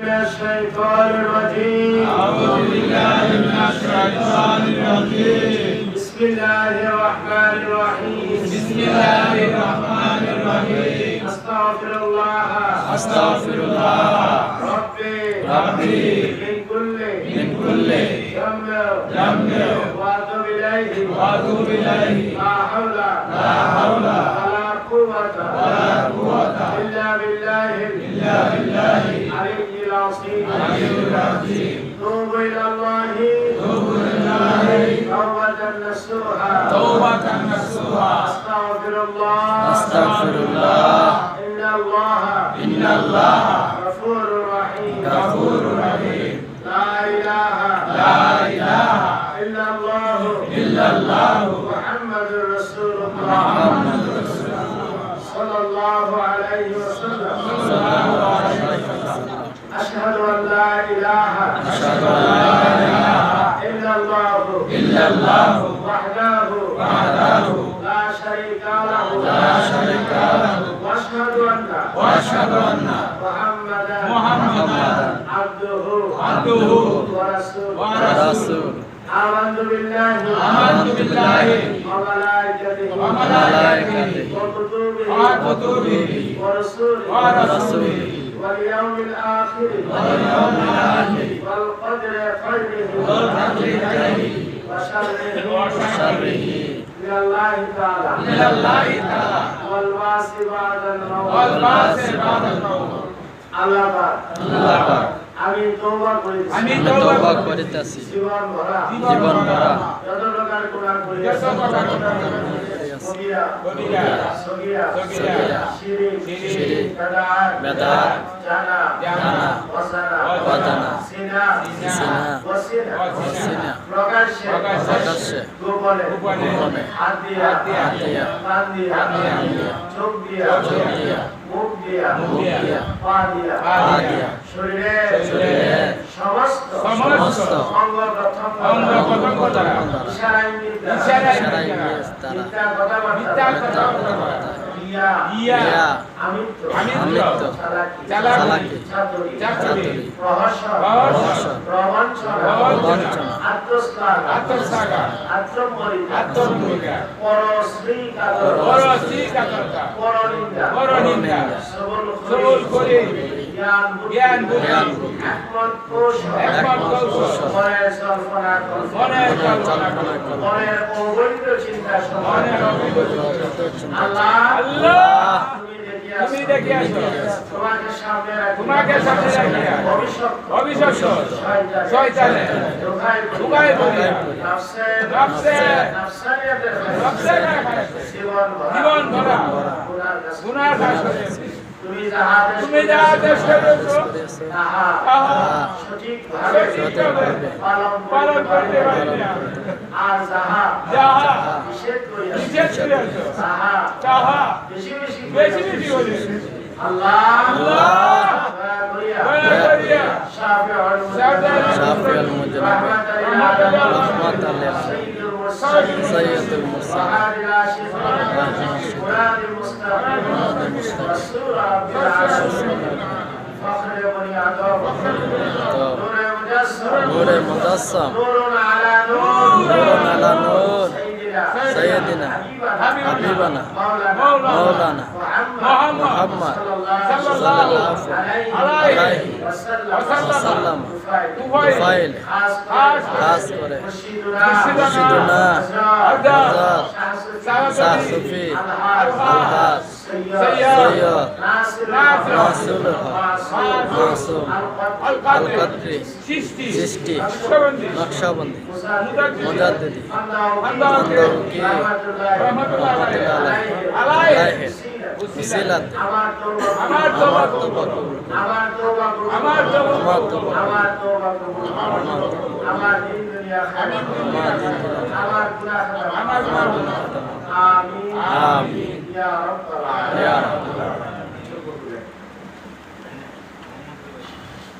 الشيطان الرجيم. أعوذ بالله من الشيطان الرجيم. بسم الله الرحمن الرحيم. بسم الله الرحمن الرحيم. أستغفر الله. أستغفر الله. ربي من كل ذنب وأتوب إليه. لا حول ولا قوة إلا بالله العلي العظيم. توبوا إلى الله توبة نصوحا. أستغفر الله. إن الله غفور رحيم. لا إله إلا الله محمد رسول الله صلى الله عليه وسلم. أشهد أن لا إله إلا الله وحده لا شريك له. وأشهد أن محمدا عبده ورسوله. آمنت بالله وملائكته وكتبه ورسوله واليوم الآخر والقدر خيره وشره من الله تعالى والبعث بعد الموت. আল্লাহ পাক আমি তওবা করিতেছি জীবন ভরা যত প্রকার গুনাহ করিয়াছি কবিরা সগীরা শিরিক বেদাত জানা ওয়াসানা সিনা ওয়াসিনা প্রকাশ্যে গোপনে হাত দিয়া কান দিয়া চোখ দিয়া মুখ দিয়া পা দিয়া শরীরের সমস্ত অঙ্গ প্রত্যঙ্গ দ্বারা ইশারায় মিথ্যা কথাবার্তা ইয়া আমিত্ব চালাকি চাতুরি প্রহসন প্রবঞ্চনা আত্মস্থান আত্মপরিত্যাগ পরশ্রীকাতরতা পরনিন্দা সবল করে জ্ঞান বুদ্ধি একমত কৌশল মনের কল্পনা মনের অবৈধ চিন্তা আল্লাহ তুমি দেখে আসো তোমাকে সামনে রাখিয়া ভবিষ্যৎ শয়তানে ধোঁকায় পড়িয়া জীবন ভরা গুনার কাজ করেছি। তুমি যাহা দেশ করেছো তাহা সঠিকভাবে পালন করতে পারি না। আর যাহা নিষেধ করিয়াছো তাহা বেশি করিয়াছি। আল্লাহ দয়া করিয়া শাফিউল মুজতাবি রাহমাতাল লিল সাইয়্যিদুল মুরসালিন মুরাদিল মুস্তাকিম রাসূল রাব্বিল আলামিন ফখরে বনি আদম নূরে মুজাসসাম নূরুন আলা নূর সাইয়্যিদিনা হাবিবানা মাওলানা মুহাম্মদ সাল্লাল্লাহু আলাইহি ওয়াসাল্লাম তুফাইল খাস করে মুর্শিদুনা আজাদ শাহ সুফি আলহাস সৈয়দ নাসিরুল হক মাসুম আল কদরি চিশতি নকশবন্দি মুজাদ্দিদি আন্দাউকি রহমাতুল্লাহ আলাইহি উসিলাত আমার তওবা কবুল আমার দিন দুনিয়া আমার গুনাহ আমিন ইয়া রাব্বাল আলামিন।